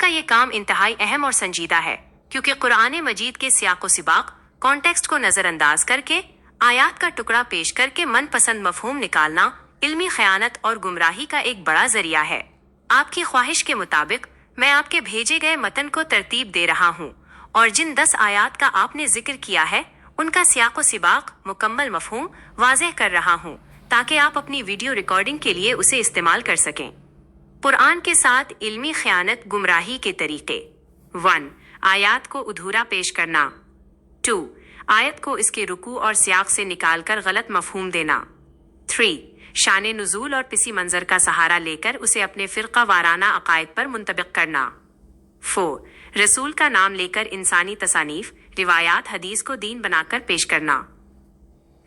یہ کام انتہائی اہم اور سنجیدہ ہے کیونکہ قرآن مجید کے سیاق و سباق کانٹیکسٹ کو نظر انداز کر کے آیات کا ٹکڑا پیش کر کے من پسند مفہوم نکالنا علمی خیانت اور گمراہی کا ایک بڑا ذریعہ ہے۔ آپ کی خواہش کے مطابق میں آپ کے بھیجے گئے متن کو ترتیب دے رہا ہوں اور جن 10 آیات کا آپ نے ذکر کیا ہے ان کا سیاق و سباق مکمل مفہوم واضح کر رہا ہوں تاکہ آپ اپنی ویڈیو ریکارڈنگ کے لیے اسے استعمال کر سکیں۔ قرآن کے ساتھ علمی خیانت گمراہی کے طریقے 1. آیات کو ادھورا پیش کرنا 2. آیت کو اس کے رکوع اور سیاق سے نکال کر غلط مفہوم دینا 3. شان نزول اور پسی منظر کا سہارا لے کر اسے اپنے فرقہ وارانہ عقائد پر منطبق کرنا 4. رسول کا نام لے کر انسانی تصانیف روایات حدیث کو دین بنا کر پیش کرنا۔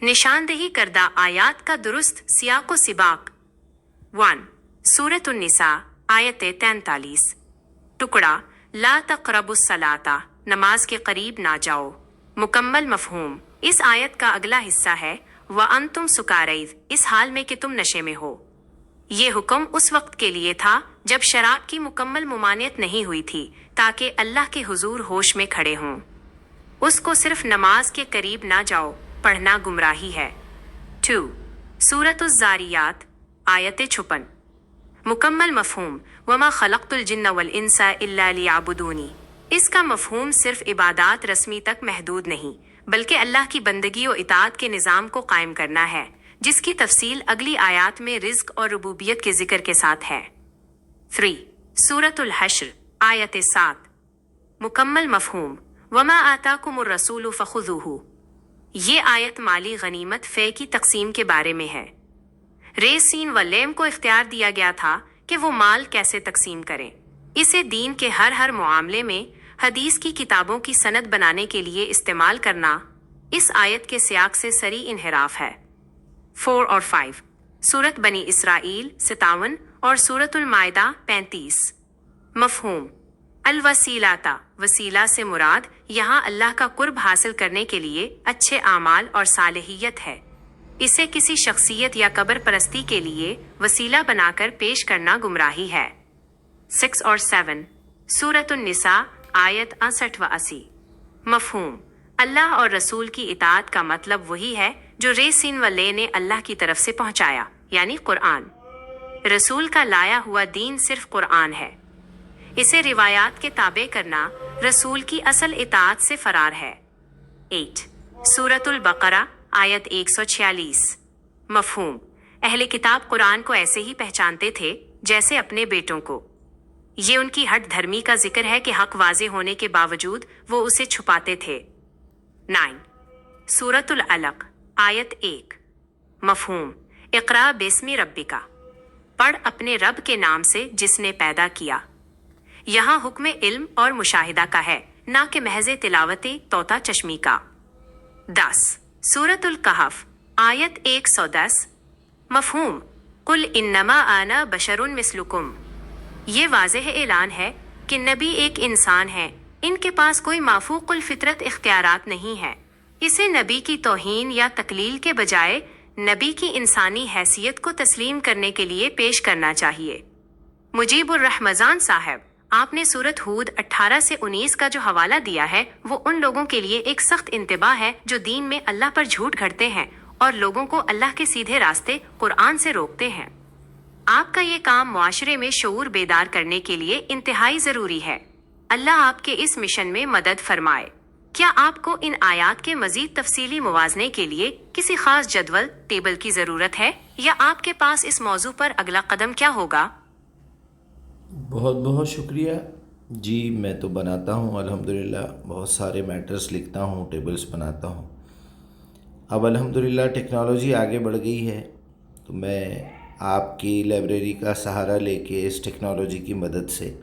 نشاندہی کردہ آیات کا درست سیاق و سباق 1. سورۃ النساء آیت 43 ٹکڑا لا تقربوا الصلاۃ نماز کے قریب نہ جاؤ۔ مکمل مفہوم اس آیت کا اگلا حصہ ہے وَأَنْتُمْ سُكَارَىٰ اس حال میں کہ تم نشے میں ہو۔ یہ حکم اس وقت کے لیے تھا جب شراب کی مکمل ممانعت نہیں ہوئی تھی تاکہ اللہ کے حضور ہوش میں کھڑے ہوں۔ اس کو صرف نماز کے قریب نہ جاؤ پڑھنا گمراہی ہے۔ 2. سورۃ الذاریات آیت 56 مکمل مفہوم وما خلقت الجن والانس الا لیعبدونی اس کا مفہوم صرف عبادات رسمی تک محدود نہیں بلکہ اللہ کی بندگی و اطاعت کے نظام کو قائم کرنا ہے جس کی تفصیل اگلی آیات میں رزق اور ربوبیت کے ذکر کے ساتھ ہے۔ 3. سورۃ الحشر آیت 7 مکمل مفہوم وما آتاکم الرسول فخذوہ یہ آیت مالی غنیمت فے کی تقسیم کے بارے میں ہے۔ رے سین و لیم کو اختیار دیا گیا تھا کہ وہ مال کیسے تقسیم کریں۔ اسے دین کے ہر معاملے میں حدیث کی کتابوں کی سند بنانے کے لیے استعمال کرنا اس آیت کے سیاق سے صریح انحراف ہے۔ 4 اور 5 سورۃ بنی اسرائیل 57 اور سورۃ المائدہ 35 مفہوم الوسیلۃ وسیلہ سے مراد یہاں اللہ کا قرب حاصل کرنے کے لیے اچھے اعمال اور صالحیت ہے۔ اسے کسی شخصیت یا قبر پرستی کے لیے وسیلہ بنا کر پیش کرنا گمراہی ہے۔ 6 اور 7 سورۃ النساء آیت 68 و 80 مفہوم اللہ اور رسول کی اطاعت کا مطلب وہی ہے جو رے سین و لے نے اللہ کی طرف سے پہنچایا یعنی قرآن۔ رسول کا لایا ہوا دین صرف قرآن ہے۔ اسے روایات کے تابع کرنا رسول کی اصل اطاعت سے فرار ہے۔ 8 سورۃ البقرہ آیت 146 مفہوم اہل کتاب قرآن کو ایسے ہی پہچانتے تھے جیسے اپنے بیٹوں کو۔ یہ ان کی ہٹ دھرمی کا ذکر ہے کہ حق واضح ہونے کے باوجود وہ اسے چھپاتے تھے۔ 9 سورۃ العلق آیت 1 مفہوم اقرا بسم ربک پڑھ اپنے رب کے نام سے جس نے پیدا کیا۔ یہاں حکم علم اور مشاہدہ کا ہے نہ کہ محض تلاوت طوطا چشمی کا۔ 10 سورۃ الکہف آیت 110 مفہوم قل انما انا بشر مثلکم یہ واضح اعلان ہے کہ نبی ایک انسان ہے، ان کے پاس کوئی مافوق الفطرت اختیارات نہیں ہے۔ اسے نبی کی توہین یا تقلیل کے بجائے نبی کی انسانی حیثیت کو تسلیم کرنے کے لیے پیش کرنا چاہیے۔ مجیب الرحمزان صاحب آپ نے سورۃ ہود 18 سے 19 کا جو حوالہ دیا ہے وہ ان لوگوں کے لیے ایک سخت انتباہ ہے جو دین میں اللہ پر جھوٹ گھڑتے ہیں اور لوگوں کو اللہ کے سیدھے راستے قرآن سے روکتے ہیں۔ آپ کا یہ کام معاشرے میں شعور بیدار کرنے کے لیے انتہائی ضروری ہے۔ اللہ آپ کے اس مشن میں مدد فرمائے۔ کیا آپ کو ان آیات کے مزید تفصیلی موازنے کے لیے کسی خاص جدول ٹیبل کی ضرورت ہے یا آپ کے پاس اس موضوع پر اگلا قدم کیا ہوگا؟ بہت بہت شکریہ جی، میں تو بناتا ہوں الحمدللہ، بہت سارے میٹرز لکھتا ہوں، ٹیبلز بناتا ہوں۔ اب الحمدللہ ٹیکنالوجی آگے بڑھ گئی ہے تو میں آپ کی لائبریری کا سہارا لے کے اس ٹیکنالوجی کی مدد سے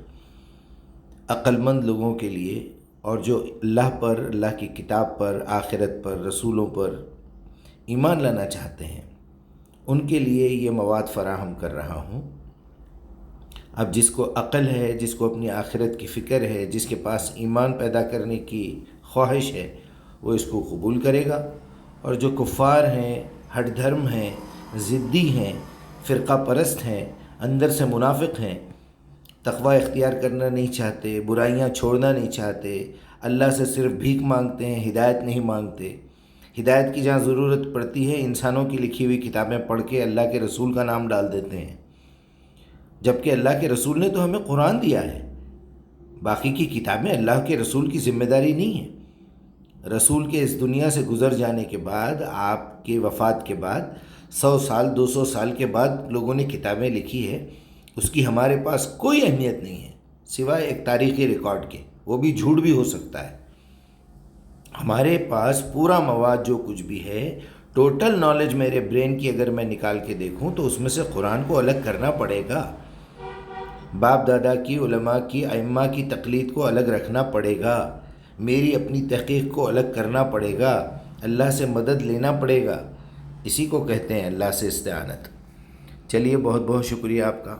عقل مند لوگوں کے لیے اور جو اللہ پر، اللہ کی کتاب پر، آخرت پر، رسولوں پر ایمان لانا چاہتے ہیں ان کے لیے یہ مواد فراہم کر رہا ہوں۔ اب جس کو عقل ہے، جس کو اپنی آخرت کی فکر ہے، جس کے پاس ایمان پیدا کرنے کی خواہش ہے وہ اس کو قبول کرے گا، اور جو کفار ہیں، ہٹ دھرم ہیں، ضدی ہیں، فرقہ پرست ہیں، اندر سے منافق ہیں، تقوی اختیار کرنا نہیں چاہتے، برائیاں چھوڑنا نہیں چاہتے، اللہ سے صرف بھیک مانگتے ہیں، ہدایت نہیں مانگتے۔ ہدایت کی جہاں ضرورت پڑتی ہے انسانوں کی لکھی ہوئی کتابیں پڑھ کے اللہ کے رسول کا نام ڈال دیتے ہیں، جبکہ اللہ کے رسول نے تو ہمیں قرآن دیا ہے، باقی کی کتابیں اللہ کے رسول کی ذمہ داری نہیں ہے۔ رسول کے اس دنیا سے گزر جانے کے بعد، آپ کے وفات کے بعد 100 سال 200 سال کے بعد لوگوں نے کتابیں لکھی ہے، اس کی ہمارے پاس کوئی اہمیت نہیں ہے سوائے ایک تاریخی ریکارڈ کے، وہ بھی جھوٹ بھی ہو سکتا ہے۔ ہمارے پاس پورا مواد جو کچھ بھی ہے، ٹوٹل نالج میرے برین کی اگر میں نکال کے دیکھوں تو اس میں سے قرآن کو الگ کرنا پڑے گا، باپ دادا کی، علماء کی، ائمہ کی تقلید کو الگ رکھنا پڑے گا، میری اپنی تحقیق کو الگ کرنا پڑے گا، اللہ سے مدد لینا پڑے گا۔ اسی کو کہتے ہیں اللہ سے استعانت۔ چلیے، بہت بہت شکریہ آپ کا۔